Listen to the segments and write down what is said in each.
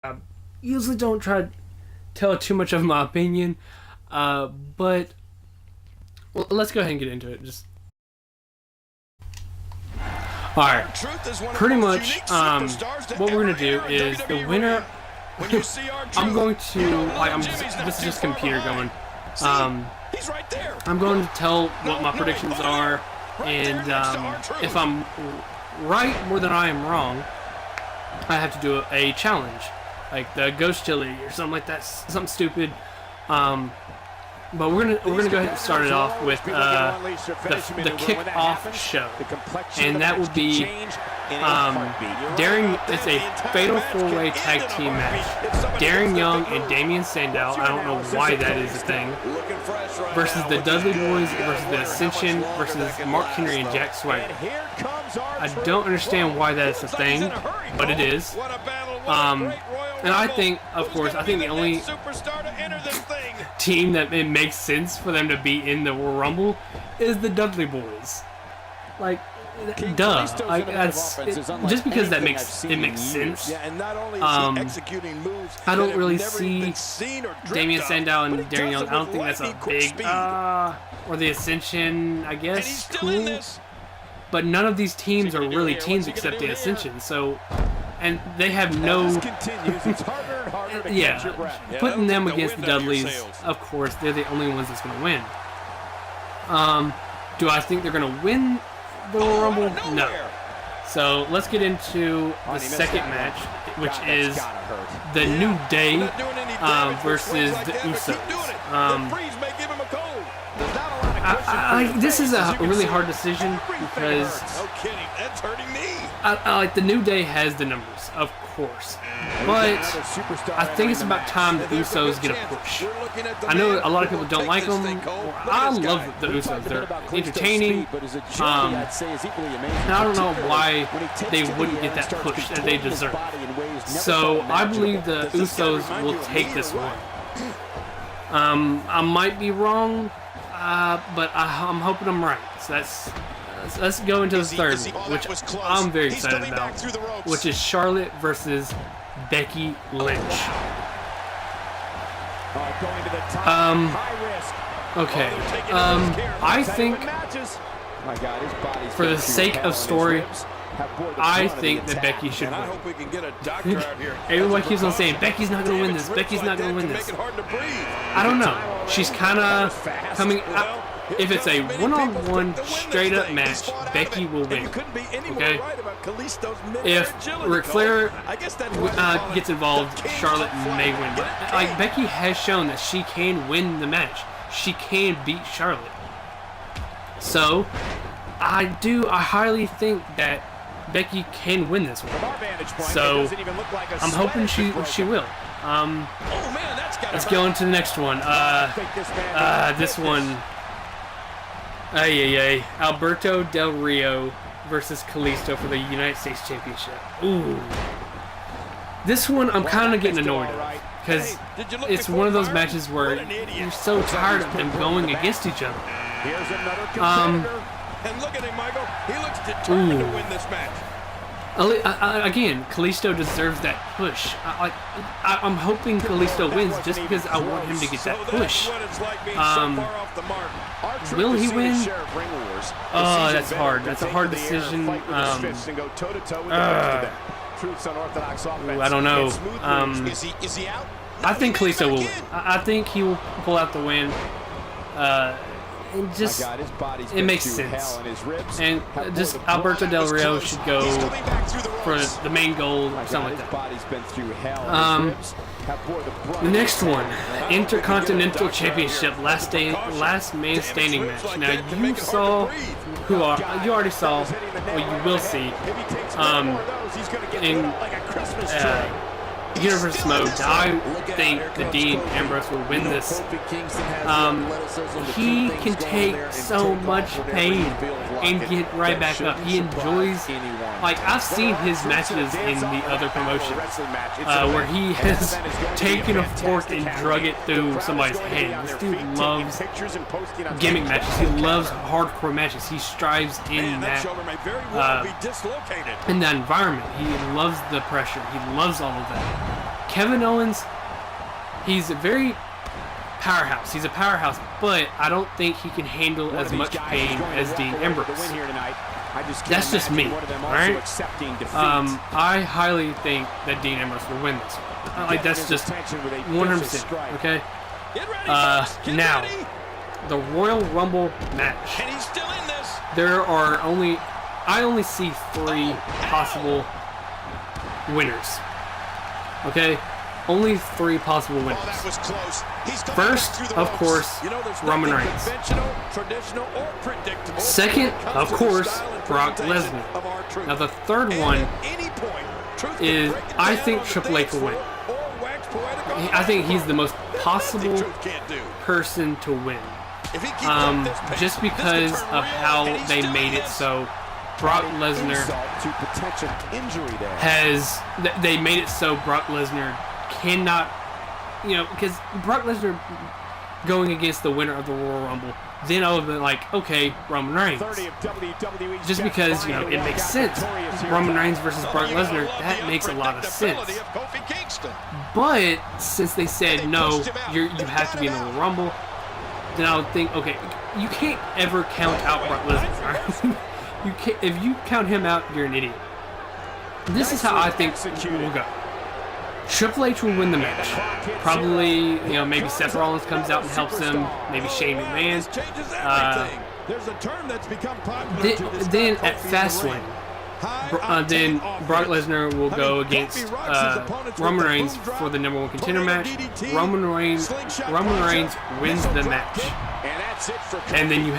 I usually don't try to tell too much of my opinion, but well, let's go ahead and get into it. Just all right. Pretty much, what we're gonna do is the winner. I'm going to like this is just computer going. I'm going to tell what my predictions are, and if I'm right more than I am wrong, I have to do a challenge, like the ghost chili or something like that, something stupid. But we're gonna go ahead and start it off with the kick-off show, and that will be it's a fatal four-way tag team match. Darren Young and Damian Sandow, I don't know why that is a thing, versus the Dudley Boys versus the Ascension versus Mark Henry and Jack Swagger. I don't understand why that's a thing, but it is. And I think, of course, the only team that it makes sense for them to be in the Royal Rumble is the Dudley Boys. Like, duh. Just because that makes sense. I don't really see Damian Sandow and Darren Young. I don't think that's a big or the Ascension, I guess. Cool. But none of these teams are really teams except the Ascension. So, and they have no. Putting them against the Dudleys, of course, they're the only ones that's going to win. Do I think they're going to win the Royal Rumble? No. So let's get into the second match, which is the New Day versus the Usos. This is a really hard decision because the New Day has the numbers, of course, but I think it's about time the Usos get a push. I know a lot of people don't like them. I love the Usos. They're entertaining. And I don't know why they wouldn't get that push that they deserve. So I believe the Usos will take this one. I might be wrong, but I'm hoping I'm right. So let's go into the third one, which I'm very excited about, which is Charlotte versus Becky Lynch. Okay. I think, for the sake of story, I think that Becky should win. Everyone keeps on saying, Becky's not going to win this, Becky's not going to win this. I don't know. She's kind of coming out. If it's a one-on-one straight-up match, Becky will win. Okay? If Ric Flair gets involved, Charlotte may win. But like, Becky has shown that she can win the match. She can beat Charlotte. So, I highly think that Becky can win this one. So, I'm hoping she will. Let's go into the next one. This one. Alberto Del Rio versus Kalisto for the United States Championship. Ooh. This one I'm kind of getting annoyed of, because it's one of those matches where you're so tired of them going against each other. And look at him, Michael. He looks determined to win this match. Again, Kalisto deserves that push. I'm hoping Kalisto wins just because I want him to get that push. Will he win? Oh, that's hard. That's a hard decision. I don't know. I think Kalisto will win. I think he will pull out the win. It makes sense. And just Alberto Del Rio should go for the main goal, something like that. The next one, Intercontinental Championship, last man standing match. Now you already saw, or you will see, in Universe mode, I think the Dean Ambrose will win this. He can take so much pain and get right back up. He enjoys, like, I've seen his matches in the other promotions, where he has taken a fork and drug it through somebody's head. This dude loves gimmick matches. He loves hardcore matches. He strives in that environment. He loves the pressure. He loves all of that. Kevin Owens, he's a very powerhouse. He's a powerhouse, but I don't think he can handle as much pain as Dean Ambrose. That's just me, alright? I highly think that Dean Ambrose will win this. Like, that's just 100%, okay? Now, the Royal Rumble match. I only see 3 possible winners. Okay? Only 3 possible winners. First, of course, Roman Reigns. Second, of course, Brock Lesnar. Now the third one is, I think Triple H will win. I think he's the most possible person to win. Just because of how they made it so Brock Lesnar they made it so Brock Lesnar cannot, because Brock Lesnar going against the winner of the Royal Rumble, then I would be like, okay, Roman Reigns. Just because, it makes sense. Roman Reigns versus Brock Lesnar, that makes a lot of sense. But since they said no, you have to be in the Royal Rumble, then I would think, okay, you can't ever count out Brock Lesnar. Right? You can't, if you count him out, you're an idiot. This is how I think we'll go. Triple H will win the match. Probably, maybe Seth Rollins comes out and helps him. Maybe Shane McMahon. Then at Fastlane, then Brock Lesnar will go against Roman Reigns for the #1 contender match. Roman Reigns wins the match, and then you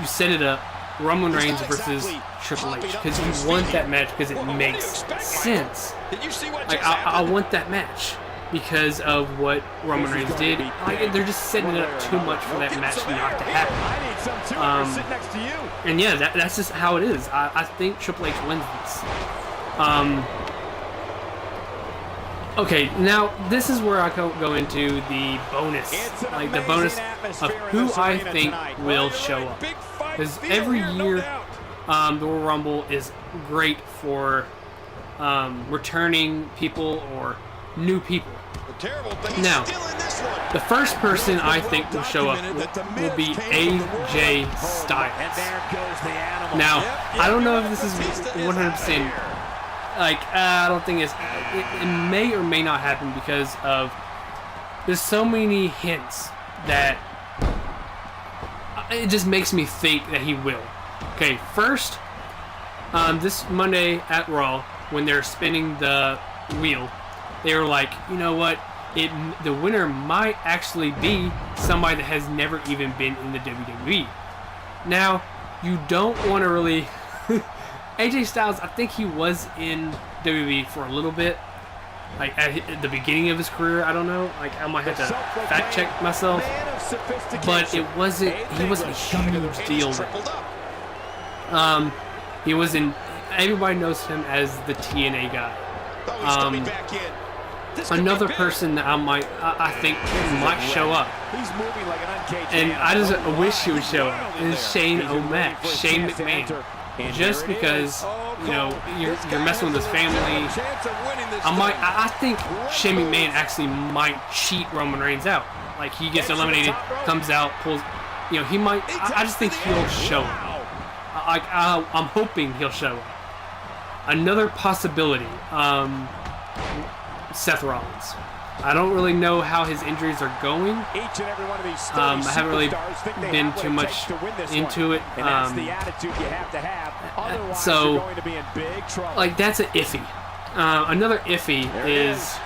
set it up. Roman Reigns versus Triple H, because you want that match because it makes sense. Like, I want that match because of what Roman Reigns did. Like, they're just setting it up too much for that match not to happen. And yeah, that's just how it is. I think Triple H wins this. Okay, now this is where I go into the bonus, like the bonus of who I think will show up. Because every year, the Royal Rumble is great for returning people or new people. Now, the first person I think will show up will be AJ Styles. Now, I don't know if this is 100%. I don't think it may or may not happen because of there's so many hints that it just makes me think that he will. Okay, first, this Monday at Raw, when they're spinning the wheel, they were like, you know what? The winner might actually be somebody that has never even been in the WWE. Now, you don't want to really... AJ Styles, I think he was in WWE for a little bit. Like, at the beginning of his career, I don't know. Like, I might have to fact check myself. But he wasn't a huge deal. He was in... Everybody knows him as the TNA guy. Another person that I think might show up, and I just wish he would show up, is Shane McMahon. Just because you're messing with his family, I think Shane McMahon actually might cheat Roman Reigns out. Like, he gets eliminated, comes out, pulls. He might. I just think he'll show up. I'm hoping he'll show up. Another possibility. Seth Rollins. I don't really know how his injuries are going. I haven't really been too much into it. So, like, that's an iffy. Another iffy is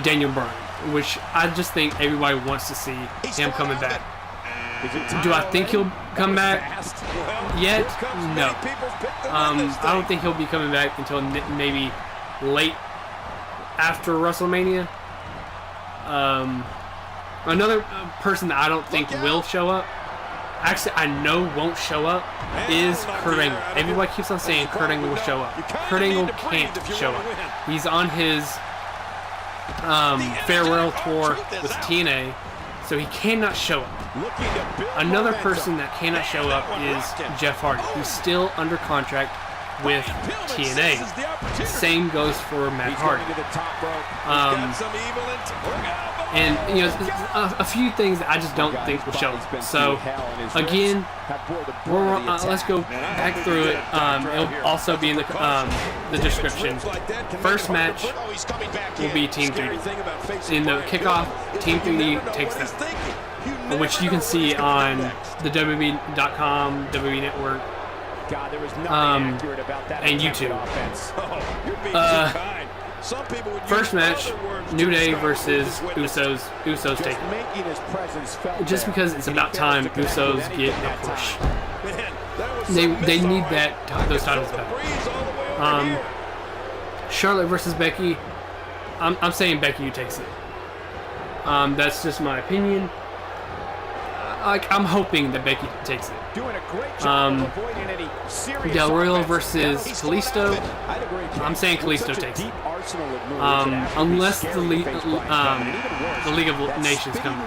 Daniel Bryan, which I just think everybody wants to see him coming back. Do I think he'll come back yet? No. I don't think he'll be coming back until maybe late after WrestleMania. Another person that I don't think will show up, actually I know won't show up, is Kurt Angle. Everybody keeps on saying Kurt Angle will show up. Kurt Angle can't show up. He's on his farewell tour with TNA, so he cannot show up. Another person that cannot show up is Jeff Hardy. He's still under contract with TNA. Same goes for Matt Hardy. And you know, a few things that I just don't think will show. So again, let's go back through it. It'll also be in the description. First match will be Team 3D. In the kickoff, Team 3D takes that, which you can see on the WWE.com, WWE Network, and YouTube. First match, New Day versus Usos. Usos take it. Just because it's about time Usos get a push. They need those titles back. Charlotte versus Becky. I'm saying Becky takes it. That's just my opinion. I'm hoping that Becky takes it. Del Rio versus Kalisto. I'm saying Kalisto takes it. Unless the League of Nations come,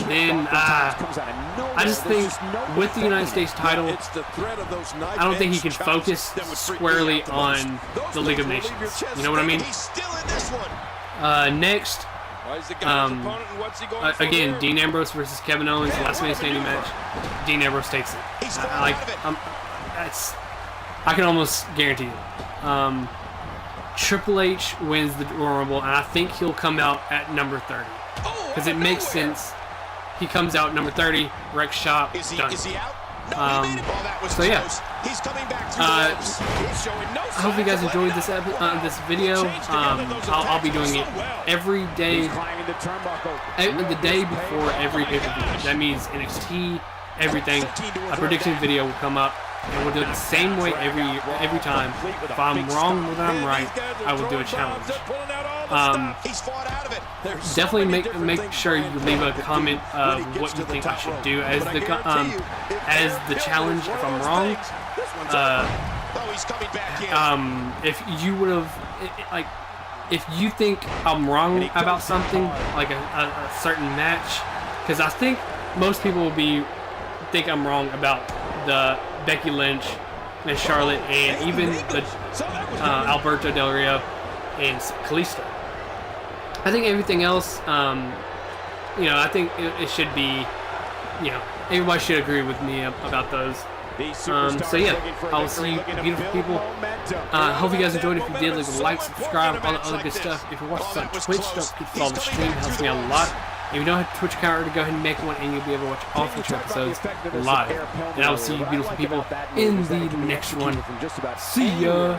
then I just think with the United States title, I don't think he can focus squarely on the League of Nations. You know what I mean? Next, again, Dean Ambrose versus Kevin Owens, last man standing match. Dean Ambrose takes it. I can almost guarantee it. Triple H wins the Royal Rumble, and I think he'll come out at number 30 because it makes sense. He comes out number 30, wreck shop, done. So yeah, I hope you guys enjoyed this video. I'll be doing it every day, the day before every pay-per-view. That means NXT, everything. A prediction video will come up, and we'll do it the same way every time. If I'm wrong or I'm right, I will do a challenge. Definitely make sure you leave a comment of what you think I should do as the challenge. If I'm wrong, if you would have if you think I'm wrong about something like a certain match, because I think most people will think I'm wrong about the Becky Lynch and Charlotte and even the Alberto Del Rio and Kalisto. I think everything else, I think it should be, everybody should agree with me about those. So yeah, I will see you beautiful people. Hope you guys enjoyed. If you did, leave a like, subscribe, all the other good stuff. If you're watching this on Twitch, don't forget to follow the stream. It helps me out a lot. If you don't have a Twitch account already, go ahead and make one, and you'll be able to watch all future episodes live. And I will see you beautiful people in the next one. See ya!